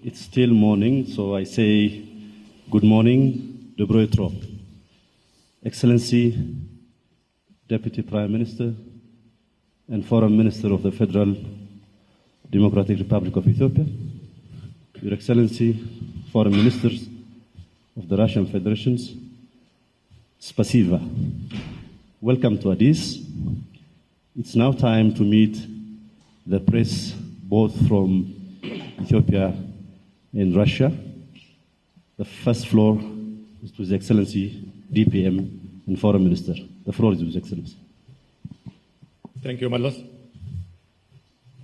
It's still morning, so I say good morning, Dobro Utro. Excellency, Deputy Prime Minister and Foreign Minister of the Federal Democratic Republic of Ethiopia, Your Excellency, Foreign Ministers of the Russian Federations, Spasiba. Welcome to Addis. It's now time to meet the press both from Ethiopia and Russia. The first floor is to His Excellency, DPM and Foreign Minister. The floor is to His Excellency. Thank you, Malas.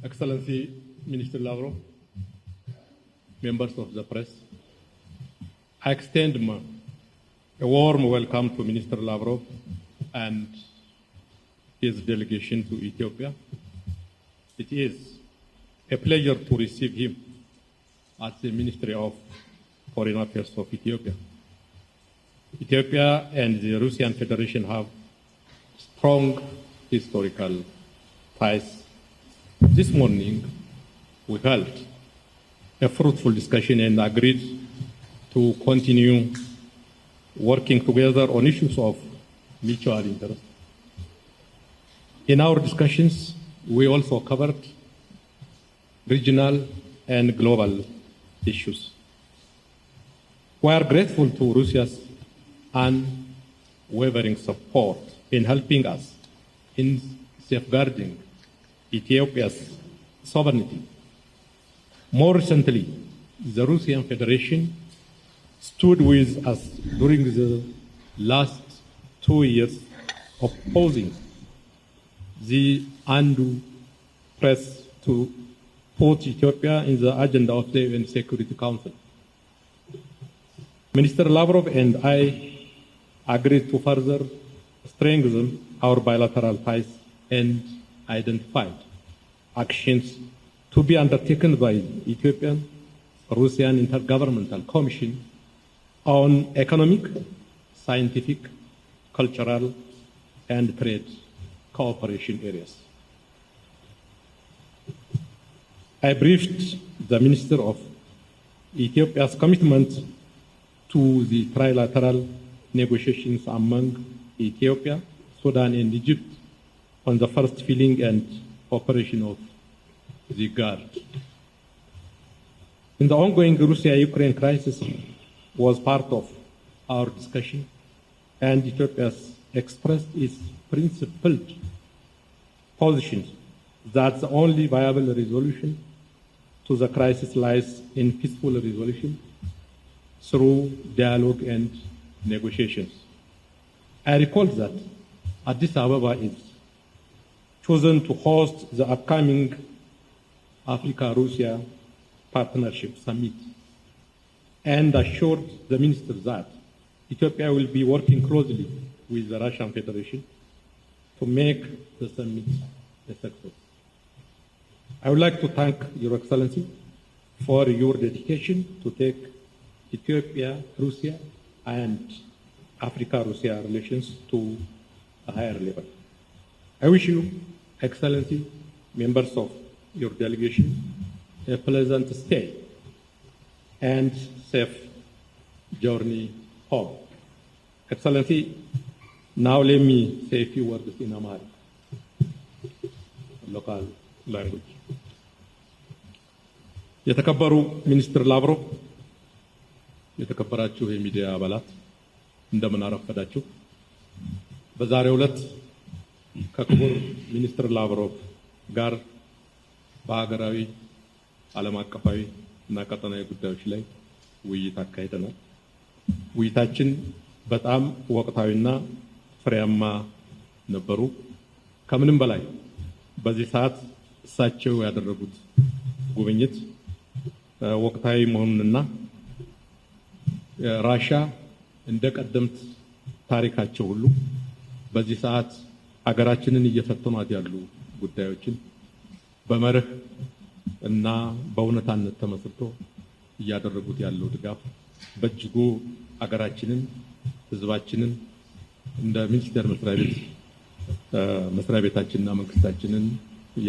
Excellency Minister Lavrov, members of the press, I extend a warm welcome to Minister Lavrov and his delegation to Ethiopia. It is a pleasure to receive him at the Ministry of Foreign Affairs of Ethiopia. Ethiopia and the Russian Federation have strong historical ties. This morning, we held a fruitful discussion and agreed to continue working together on issues of mutual interest. In our discussions, we also covered regional and global issues. We are grateful to Russia's unwavering support in helping us in safeguarding Ethiopia's sovereignty. More recently, the Russian Federation stood with us during the last 2 years, opposing the undue press to put Ethiopia in the agenda of the UN Security Council. Minister Lavrov and I agreed to further strengthen our bilateral ties and identified actions to be undertaken by Ethiopian Russian Intergovernmental Commission on economic, scientific, cultural, and trade cooperation areas. I briefed the Minister of Ethiopia's commitment to the trilateral negotiations among Ethiopia, Sudan, and Egypt on the first filling and operation of the GARD. In the ongoing Russia-Ukraine crisis was part of our discussion, and Ethiopia has expressed its principled position that the only viable resolution to the crisis lies in peaceful resolution through dialogue and negotiations. I recall that Addis-Abeba is chosen to host the upcoming Africa-Russia Partnership Summit and assured the minister that Ethiopia will be working closely with the Russian Federation to make the summit a success. I would like to thank Your Excellency for your dedication to take Ethiopia, Russia, and Africa-Russia relations to a higher level. I wish you, Excellency, members of your delegation, a pleasant stay and safe journey home. Excellency, now let me say a few words in Amharic, local language. የተከበሩ ሚኒስትር ላቭሮቭ፣ የተከበራችሁ የሚዲያ አባላት እንደምን አረፈዳችሁ። በዛሬው ዕለት ከክቡር ሚኒስትር ላቭሮቭ ጋር በሀገራዊ ዓለም አቀፋዊ እና ቀጠናዊ ጉዳዮች ላይ ውይይት አካሂደናል። ውይይታችን በጣም ወቅታዊና ፍሬያማ ነበሩ። ከምንም በላይ በዚህ ሰዓት እሳቸው ያደረጉት ጉብኝት ወቅታዊ መሆኑንና ራሽያ እንደቀደምት ታሪካቸው ሁሉ በዚህ ሰዓት ሀገራችንን እየፈተኗት ያሉ ጉዳዮችን በመርህ እና በእውነታነት ተመስርቶ እያደረጉት ያለው ድጋፍ በእጅጉ ሀገራችንን ህዝባችንን እንደ ሚኒስቴር መስሪያ ቤታችንና መንግስታችንን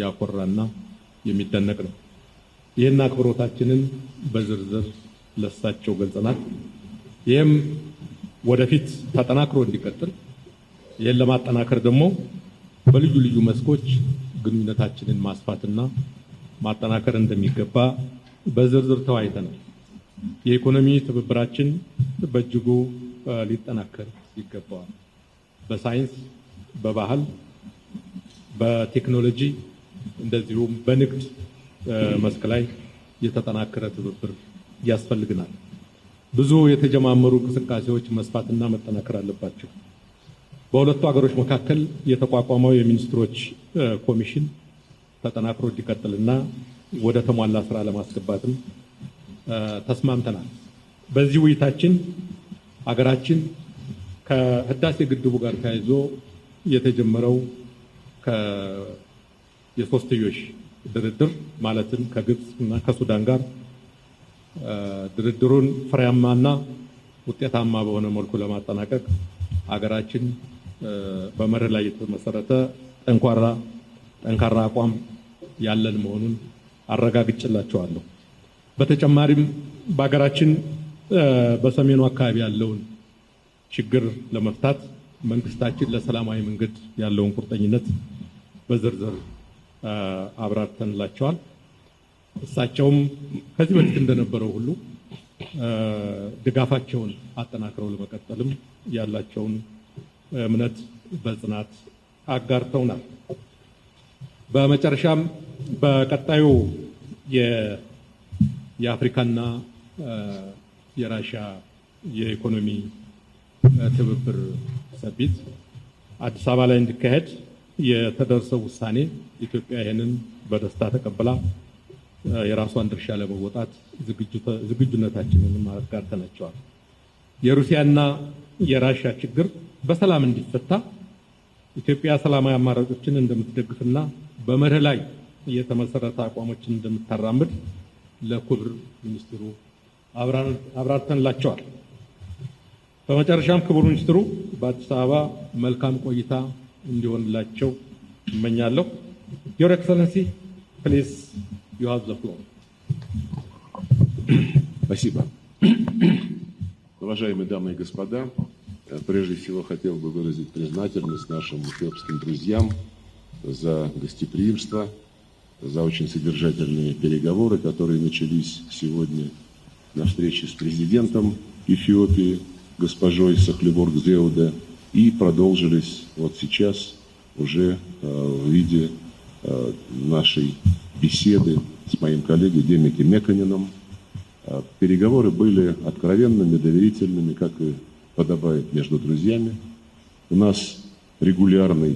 ያኮራና የሚደነቅ ነው። ይህን አክብሮታችንን በዝርዝር ለሳቸው ገልጸናል። ይህም ወደፊት ተጠናክሮ እንዲቀጥል ይህን ለማጠናከር ደግሞ በልዩ ልዩ መስኮች ግንኙነታችንን ማስፋትና ማጠናከር እንደሚገባ በዝርዝር ተወያይተናል። የኢኮኖሚ ትብብራችን በእጅጉ ሊጠናከር ይገባዋል። በሳይንስ፣ በባህል፣ በቴክኖሎጂ እንደዚሁም በንግድ መስክ ላይ የተጠናከረ ትብብር ያስፈልግናል። ብዙ የተጀማመሩ እንቅስቃሴዎች መስፋትና መጠናከር አለባቸው። በሁለቱ ሀገሮች መካከል የተቋቋመው የሚኒስትሮች ኮሚሽን ተጠናክሮ እንዲቀጥልና ወደ ተሟላ ስራ ለማስገባትም ተስማምተናል። በዚህ ውይይታችን ሀገራችን ከህዳሴ ግድቡ ጋር ተያይዞ የተጀመረው የሶስትዮሽ ድርድር ማለትም ከግብጽ እና ከሱዳን ጋር ድርድሩን ፍሬያማና ውጤታማ በሆነ መልኩ ለማጠናቀቅ ሀገራችን በመርህ ላይ የተመሰረተ ጠንካራ አቋም ያለን መሆኑን አረጋግጬላችኋለሁ። በተጨማሪም በሀገራችን በሰሜኑ አካባቢ ያለውን ችግር ለመፍታት መንግስታችን ለሰላማዊ መንገድ ያለውን ቁርጠኝነት በዝርዝር አብራርተንላቸዋል። እሳቸውም ከዚህ በፊት እንደነበረው ሁሉ ድጋፋቸውን አጠናክረው ለመቀጠልም ያላቸውን እምነት በጽናት አጋርተውናል። በመጨረሻም በቀጣዩ የአፍሪካና የራሽያ የኢኮኖሚ ትብብር ሰሚት አዲስ አበባ ላይ እንዲካሄድ የተደረሰው ውሳኔ ኢትዮጵያ ይህንን በደስታ ተቀብላ የራሷን ድርሻ ለመወጣት ዝግጁነታችንን አጋርተናቸዋል። የሩሲያና የራሽያ ችግር በሰላም እንዲፈታ ኢትዮጵያ ሰላማዊ አማራጮችን እንደምትደግፍና በመርህ ላይ የተመሰረተ አቋሞችን እንደምታራምድ ለክቡር ሚኒስትሩ አብራርተንላቸዋል። በመጨረሻም ክቡር ሚኒስትሩ በአዲስ አበባ መልካም ቆይታ እንዲሆንላቸው እመኛለሁ። Your Excellency, please, you have the floor. Спасибо. Уважаемые дамы и господа, прежде всего хотел бы выразить признательность нашим эфиопским друзьям за гостеприимство, за очень содержательные переговоры, которые начались сегодня на встрече с президентом Эфиопии, госпожой Сахлеборг-Зеуде, и продолжились вот сейчас уже в виде нашей беседы с моим коллегой Д.Меконненом. Переговоры были откровенными, доверительными, как и подобает между друзьями. У нас регулярный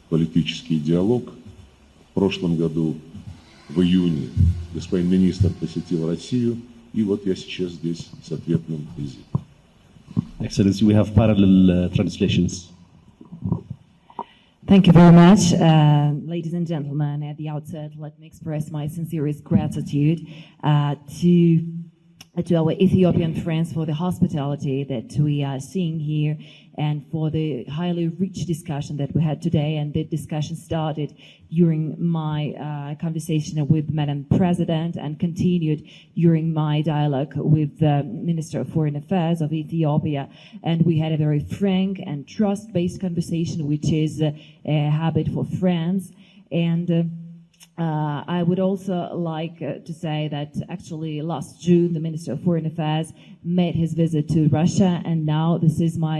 политический диалог. В прошлом году, в июне, господин министр посетил Россию, и вот я сейчас здесь с ответным визитом. Excellency, we have parallel translations. Thank you very much. Ladies and gentlemen, at the outset, let me express my sincerest gratitude to our Ethiopian friends for the hospitality that we are seeing here and for the highly rich discussion that we had today. And the discussion started during my conversation with Madam President and continued during my dialogue with the Minister of Foreign Affairs of Ethiopia. And we had a very frank and trust-based conversation, which is a habit for friends. And I would also like to say that actually last June the Minister of Foreign Affairs made his visit to Russia, and now this is my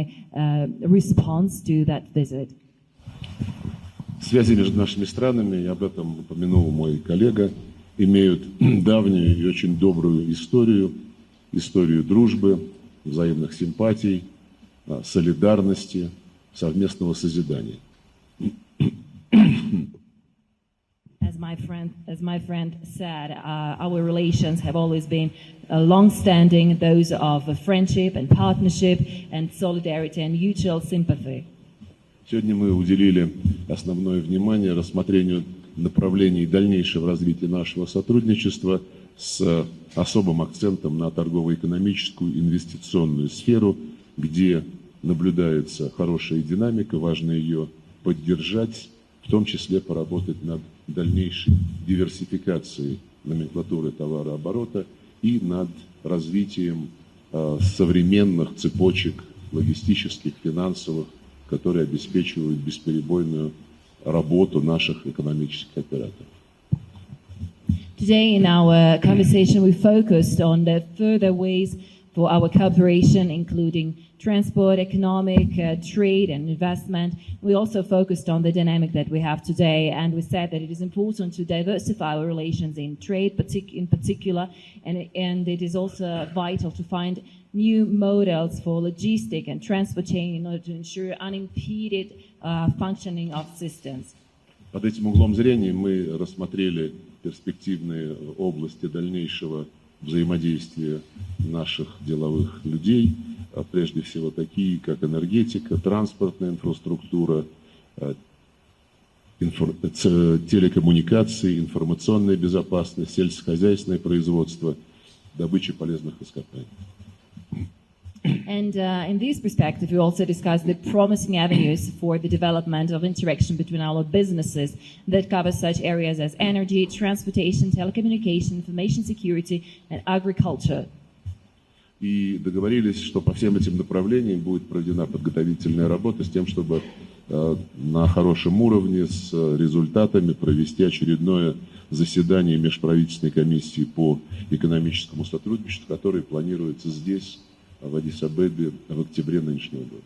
response to that visit. Связи между нашими странами, и об этом упомянул мой коллега, имеют давнюю и очень добрую историю дружбы, взаимных симпатий, солидарности, совместного созидания. As my friend said, our relations have always been long-standing, those of friendship and partnership and solidarity and mutual sympathy. Сегодня мы уделили основное внимание рассмотрению направлений дальнейшего развития нашего сотрудничества с особым акцентом на торгово-экономическую инвестиционную сферу, где наблюдается хорошая динамика, важно ее поддержать, в том числе поработать над дальнейшей диверсификацией номенклатуры товарооборота и над развитием современных цепочек логистических, финансовых, которые обеспечивают бесперебойную работу наших экономических операторов. Today in our conversation we focused on the further ways for our cooperation, including transport, economic, trade and investment. We also focused on the dynamic that we have today, and we said that it is important to diversify our relations in trade in particular, and it is also vital to find new models for logistic and transport chain in order to ensure unimpeded functioning of systems. Под этим углом зрения мы рассмотрели перспективные области дальнейшего взаимодействия наших деловых людей, прежде всего такие, как энергетика, транспортная инфраструктура, телекоммуникации, информационная безопасность, сельскохозяйственное производство, добыча полезных ископаемых. And in this perspective, we also discussed the promising avenues for the development of interaction between our businesses that cover such areas as energy, transportation, telecommunication, information security, and agriculture. И договорились, что по всем этим направлениям будет проведена подготовительная работа с тем, чтобы на хорошем уровне с результатами провести очередное заседание межправительственной комиссии по экономическому сотрудничеству, которое планируется здесь, в Аддис-Абебе, в октябре нынешнего года.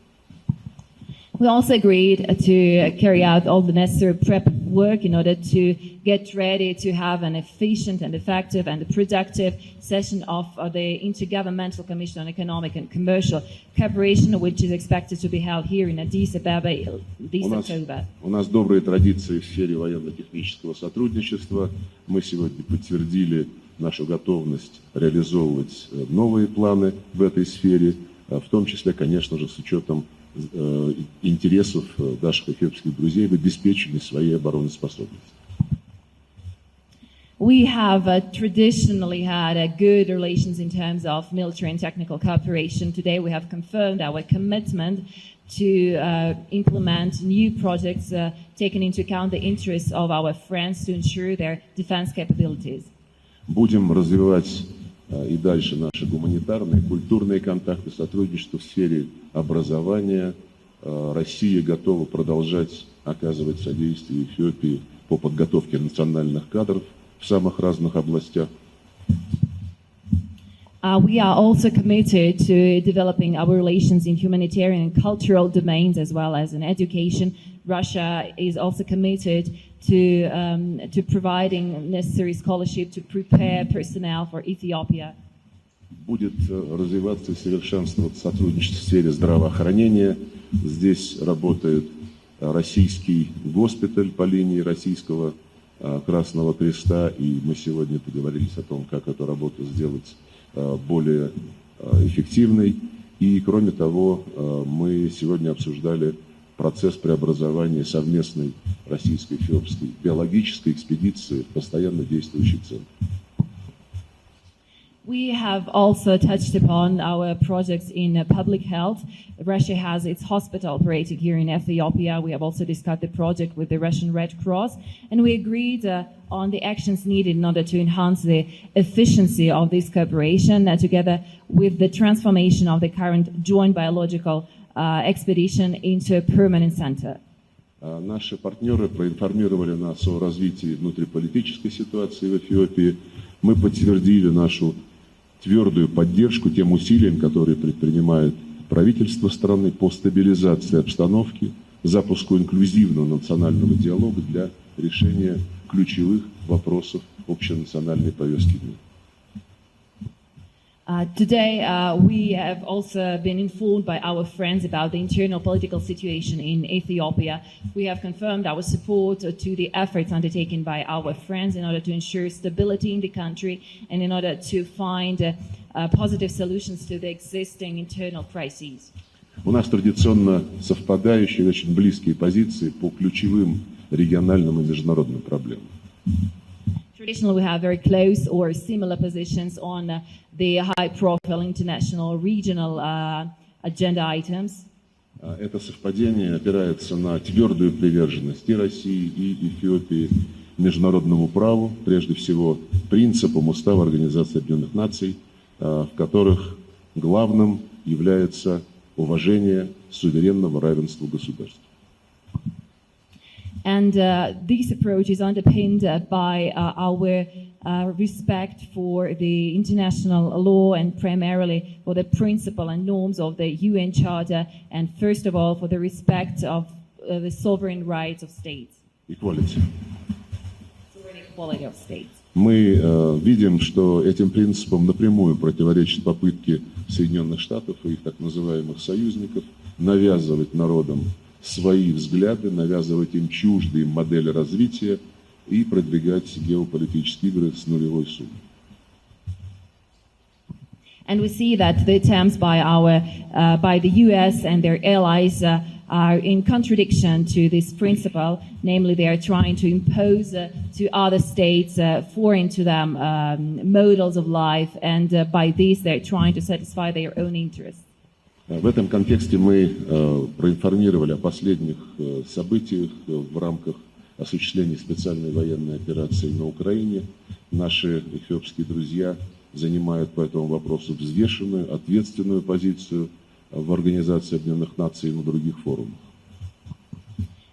We also agreed to carry out all the necessary prep work in order to get ready to have an efficient and effective and productive session of the Intergovernmental Commission on Economic and Commercial Cooperation, which is expected to be held here in Addis-Abeba this October. У нас добрые традиции в сфере военно-технического сотрудничества. Мы сегодня подтвердили нашу готовность реализовывать новые планы в этой сфере, в том числе, конечно же, с учетом интересов наших эфиопских друзей в обеспечении своей обороноспособности. We have traditionally had good relations in terms of military and technical cooperation. Today we have confirmed our commitment to implement new projects taking into account the interests of our friends to ensure their defense capabilities. Будем развивать и дальше наши гуманитарные, культурные контакты, сотрудничество в сфере образования. Россия готова продолжать оказывать содействие Эфиопии по подготовке национальных кадров в самых разных областях. We are also committed to developing our relations in humanitarian and cultural domains as well as in education. Russia is also committed to providing necessary scholarship to prepare personnel for Ethiopia. Будет развиваться и совершенствоваться сотрудничество в сфере здравоохранения. Здесь работает российский госпиталь по линии Российского Красного Креста, и мы сегодня договорились о том, как эту работу сделать более эффективной. И, кроме того, мы сегодня обсуждали процесс преобразования совместной российско-эфиопской биологической экспедиции в постоянно действующий центр. We have also touched upon our projects in public health. Russia has its hospital operating here in Ethiopia. We have also discussed the project with the Russian Red Cross, and we agreed on the actions needed in order to enhance the efficiency of this cooperation, together with the transformation of the current joint biological expedition into a permanent center. Наши партнеры проинформировали нас о развитии внутриполитической ситуации в Эфиопии. Мы подтвердили нашу твердую поддержку тем усилиям, которые предпринимает правительство страны по стабилизации обстановки, запуску инклюзивного национального диалога для решения ключевых вопросов общенациональной повестки дня. Today, we have also been informed by our friends about the internal political situation in Ethiopia. We have confirmed our support to the efforts undertaken by our friends in order to ensure stability in the country and in order to find positive solutions to the existing internal crises. У нас традиционно совпадающие, очень близкие позиции по ключевым региональным и международным проблемам. Traditionally, we have very close or similar positions on the high-profile international, regional agenda items. Это совпадение опирается на твердую приверженность и России, и Эфиопии международному праву, прежде всего принципам Устава Организации Объединенных Наций, в которых главным является уважение суверенного равенства государств. And this approach is underpinned by our respect for the international law and primarily for the principle and norms of the UN Charter, and first of all for the respect of the sovereign rights of states. Equality. Sovereign equality of states. Мы видим, что этим принципам напрямую противоречат попытки Соединенных Штатов и их так называемых союзников навязывать народам свои взгляды, навязывать им чуждые модели развития и продвигать геополитические игры с нулевой суммой. And we see that the attempts by the U.S. and their allies are in contradiction to this principle. Namely, they are trying to impose to other states foreign to them models of life, and by this they are trying to satisfy their own interests. В этом контексте мы проинформировали о последних событиях в рамках осуществления специальной военной операции на Украине. Наши эфиопские друзья занимают по этому вопросу взвешенную, ответственную позицию в Организации Объединенных Наций и на других форумах.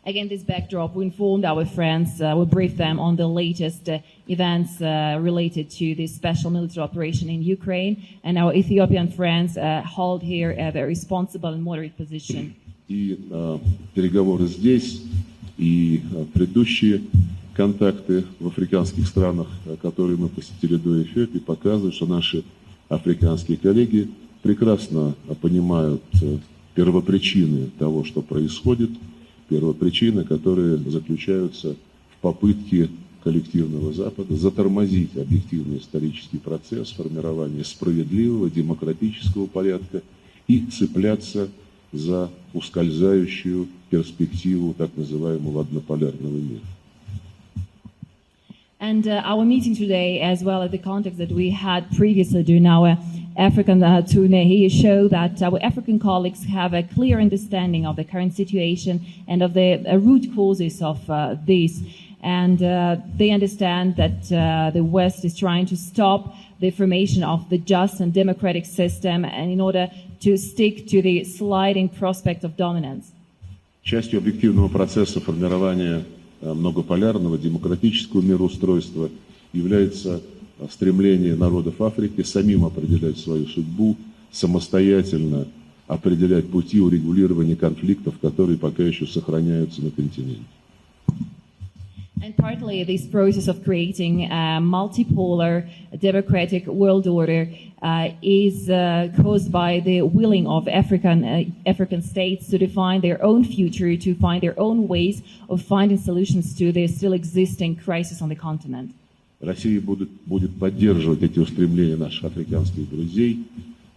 Against this backdrop, we informed our friends, we briefed them on the latest events related to this special military operation in Ukraine, and our Ethiopian friends hold here a very responsible and moderate position. И переговоры здесь, и предыдущие контакты в африканских странах, которые мы посетили до Эфиопии, показывают, что наши африканские коллеги прекрасно понимают первопричины того, что происходит, первопричины, которые заключаются в попытке коллективного Запада затормозить объективный исторический процесс формирования справедливого, демократического порядка и цепляться за ускользающую перспективу так называемого однополярного мира. And our meeting today, as well as the context that we had previously during our African tournée here, show that our African colleagues have a clear understanding of the current situation and of the root causes of this. And they understand that the West is trying to stop the formation of the just and democratic system, and in order to stick to the sliding prospect of dominance. Частью объективного процесса формирования многополярного демократического мироустройства является стремление народов Африки самим определять свою судьбу, самостоятельно определять пути урегулирования конфликтов, которые пока еще сохраняются на континенте. And partly this process of creating a multipolar democratic world order is caused by the willing of African states to define their own future, to find their own ways of finding solutions to the still existing crisis on the continent. Россия будет поддерживать эти устремления наших африканских друзей,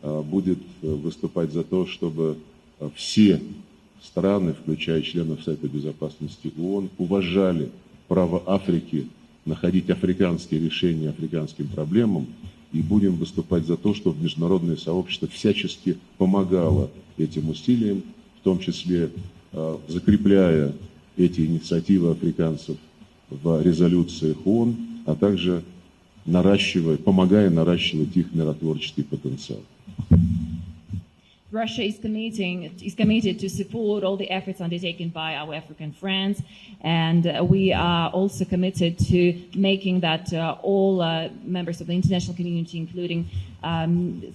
будет выступать за то, чтобы все страны, включая членов Совета Безопасности ООН, уважали право Африки находить африканские решения африканским проблемам, и будем выступать за то, чтобы международное сообщество всячески помогало этим усилиям, в том числе закрепляя эти инициативы африканцев в резолюциях ООН, а также помогая наращивать их миротворческий потенциал. Russia is committed to support all the efforts undertaken by our African friends, and we are also committed to making that all members of the international community, including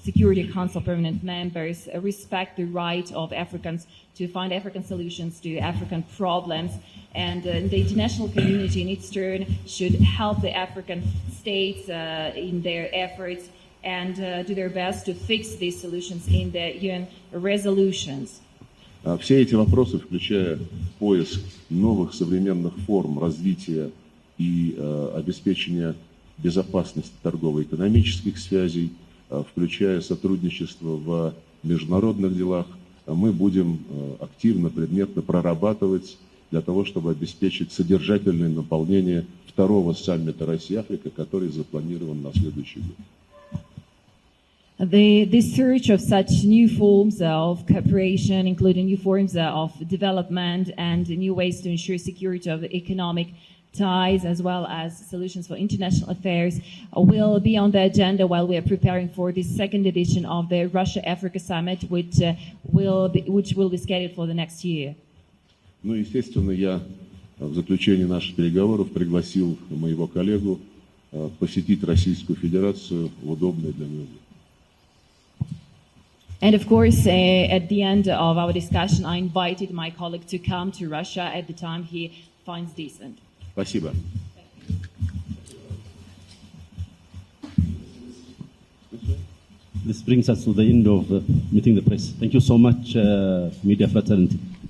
Security Council permanent members, respect the right of Africans to find African solutions to African problems, and the international community in its turn should help the African states in their efforts and do their best to fix these solutions in the UN resolutions. Все эти вопросы, включая поиск новых современных форм развития и обеспечения безопасности торгово-экономических связей, включая сотрудничество в международных делах, мы будем активно, предметно прорабатывать для того, чтобы обеспечить содержательное наполнение второго саммита Россия-Африка, который запланирован на следующий год. The search of such new forms of cooperation, including new forms of development and new ways to ensure security of the economic ties as well as solutions for international affairs will be on the agenda while we are preparing for the second edition of the Russia-Africa Summit, which will be scheduled for the next year. Ну, естественно, я в заключении наших переговоров пригласил моего коллегу посетить Российскую Федерацию в удобное для него время. And of course, at the end of our discussion, I invited my colleague to come to Russia at the time he finds decent. Спасибо. This brings us to the end of meeting the press. Thank you so much, media fraternity.